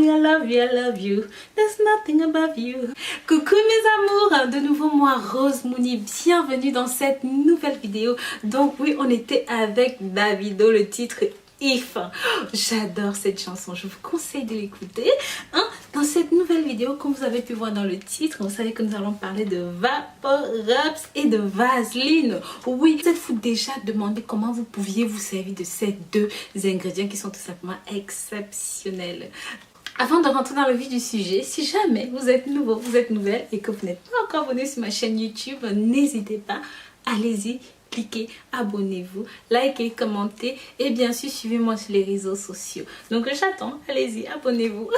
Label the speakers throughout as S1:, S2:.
S1: I love you, I love you. There's nothing above you. Coucou mes amours, de nouveau moi Rose Mouni, bienvenue dans cette nouvelle vidéo. Donc oui, on était avec Davido, le titre If. J'adore cette chanson, je vous conseille de l'écouter. Dans cette nouvelle vidéo, comme vous avez pu voir dans le titre, vous savez que nous allons parler de Vapor-Rub et de Vaseline. Oui, vous êtes déjà demandé comment vous pouviez vous servir de ces deux ingrédients qui sont tout simplement exceptionnels. Avant de rentrer dans le vif du sujet, si jamais vous êtes nouveau, vous êtes nouvelle et que vous n'êtes pas encore abonné sur ma chaîne YouTube, n'hésitez pas, allez-y. Cliquez, abonnez-vous, likez, commentez et bien sûr suivez-moi sur les réseaux sociaux. Donc j'attends, allez-y, abonnez-vous.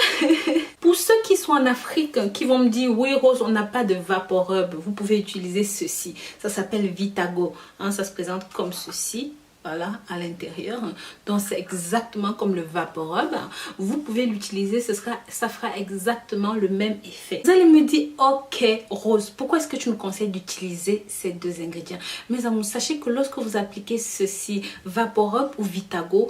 S1: Pour ceux qui sont en Afrique, qui vont me dire oui Rose, on n'a pas de Vapor-Rub, vous pouvez utiliser ceci. Ça s'appelle Vitago, ça se présente comme ceci. Voilà, à l'intérieur. Donc c'est exactement comme le Vapor-Rub. Vous pouvez l'utiliser, ça fera exactement le même effet. Vous allez me dire, ok Rose, pourquoi est-ce que tu nous conseilles d'utiliser ces deux ingrédients? Mes amours, sachez que lorsque vous appliquez ceci, Vapor-Rub ou Vitago,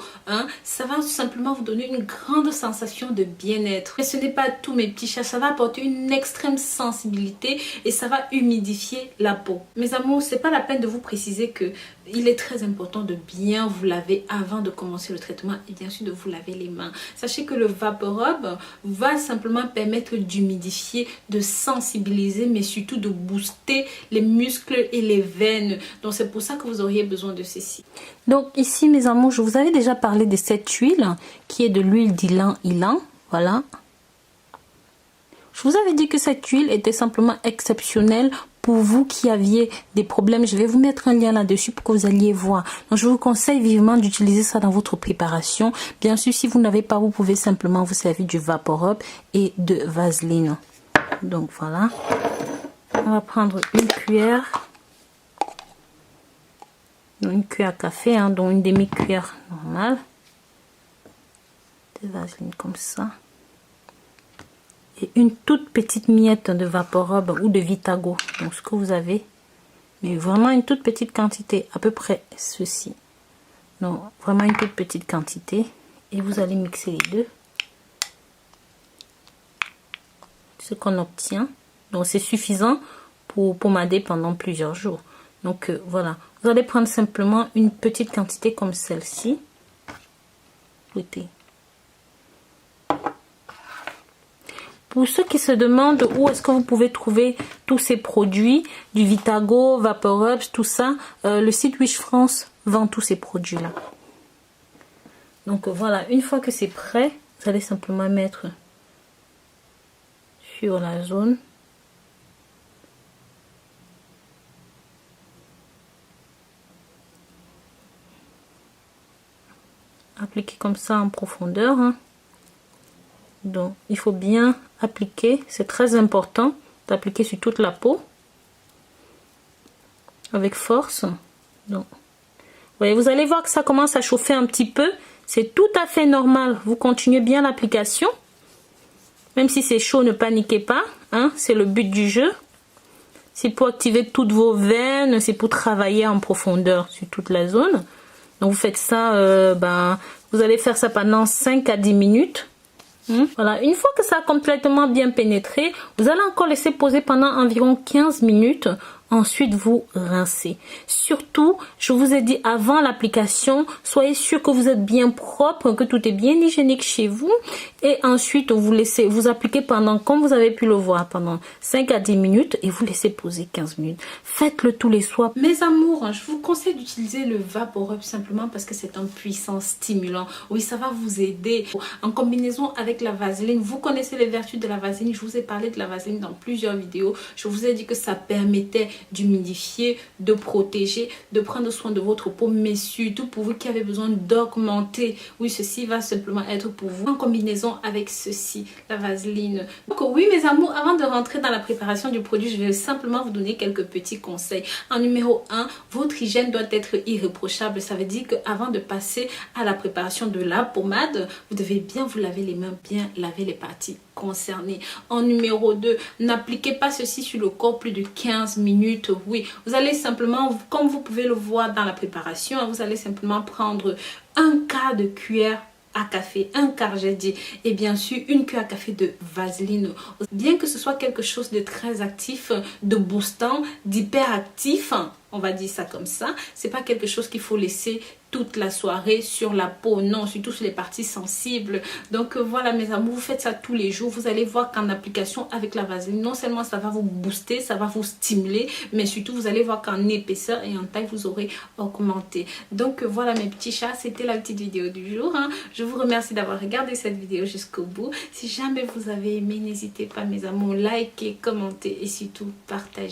S1: ça va tout simplement vous donner une grande sensation de bien-être. Mais ce n'est pas tout mes petits chats, ça va apporter une extrême sensibilité et ça va humidifier la peau. Mes amours, c'est pas la peine de vous préciser que il est très important de bien vous laver avant de commencer le traitement et bien sûr de vous laver les mains. Sachez que le Vapor-Rub va simplement permettre d'humidifier, de sensibiliser, mais surtout de booster les muscles et les veines. Donc c'est pour ça que vous auriez besoin de ceci. Donc ici mes amours, je vous avais déjà parlé de cette huile qui est de l'huile d'ylang-ylang. Voilà. Je vous avais dit que cette huile était simplement exceptionnelle pour vous qui aviez des problèmes. Je vais vous mettre un lien là-dessus pour que vous alliez voir. Donc je vous conseille vivement d'utiliser ça dans votre préparation. Bien sûr, si vous n'avez pas, vous pouvez simplement vous servir du Vapor-Rub et de Vaseline. Donc voilà. On va prendre une cuillère. Une cuillère à café, donc une demi-cuillère normale. De Vaseline comme ça. Et une toute petite miette de Vapor-Rub ou de Vitago, donc ce que vous avez, mais vraiment une toute petite quantité, à peu près ceci. Donc vraiment une toute petite quantité et vous allez mixer les deux. Ce qu'on obtient, donc c'est suffisant pour pommader pendant plusieurs jours. Donc voilà, vous allez prendre simplement une petite quantité comme celle-ci. Écoutez. Pour ceux qui se demandent où est-ce que vous pouvez trouver tous ces produits, du Vitago, Vapor-Rub, tout ça, le site Wish France vend tous ces produits-là. Donc voilà, une fois que c'est prêt, vous allez simplement mettre sur la zone. Appliquer comme ça en profondeur. Donc il faut bien appliquer, c'est très important d'appliquer sur toute la peau avec force. Donc voyez, vous allez voir que ça commence à chauffer un petit peu, c'est tout à fait normal. Vous continuez bien l'application, même si c'est chaud, ne paniquez pas, c'est le but du jeu. C'est pour activer toutes vos veines, c'est pour travailler en profondeur sur toute la zone. Donc vous faites ça, vous allez faire ça pendant 5 à 10 minutes. Voilà, une fois que ça a complètement bien pénétré, vous allez encore laisser poser pendant environ 15 minutes. Ensuite, vous rincez. Surtout, je vous ai dit avant l'application, soyez sûr que vous êtes bien propre, que tout est bien hygiénique chez vous. Et ensuite, vous appliquez pendant, comme vous avez pu le voir, pendant 5 à 10 minutes et vous laissez poser 15 minutes. Faites-le tous les soirs. Mes amours, je vous conseille d'utiliser le Vapor-Rub simplement parce que c'est un puissant stimulant. Oui, ça va vous aider. En combinaison avec la Vaseline, vous connaissez les vertus de la Vaseline. Je vous ai parlé de la Vaseline dans plusieurs vidéos. Je vous ai dit que ça permettait d'humidifier, de protéger, de prendre soin de votre peau, mais surtout pour vous qui avez besoin d'augmenter. Oui, ceci va simplement être pour vous en combinaison avec ceci, la Vaseline. Donc oui mes amours, avant de rentrer dans la préparation du produit, je vais simplement vous donner quelques petits conseils. En numéro 1, votre hygiène doit être irréprochable. Ça veut dire qu'avant de passer à la préparation de la pommade, vous devez bien vous laver les mains, bien laver les parties concernées. En numéro 2, n'appliquez pas ceci sur le corps plus de 15 minutes. Oui, vous allez simplement, comme vous pouvez le voir dans la préparation, vous allez simplement prendre un quart de cuillère à café, un quart j'ai dit, et bien sûr une cuillère à café de vaseline. Bien que ce soit quelque chose de très actif, de boostant, d'hyperactif, on va dire ça comme ça, c'est pas quelque chose qu'il faut laisser toute la soirée sur la peau, non, surtout sur les parties sensibles. Donc voilà mes amours, vous faites ça tous les jours, vous allez voir qu'en application avec la vaseline, non seulement ça va vous booster, ça va vous stimuler, mais surtout vous allez voir qu'en épaisseur et en taille vous aurez augmenté. Donc voilà mes petits chats, c'était la petite vidéo du jour, hein. Je vous remercie d'avoir regardé cette vidéo jusqu'au bout. Si jamais vous avez aimé, n'hésitez pas mes amours, likez, commentez et surtout partagez.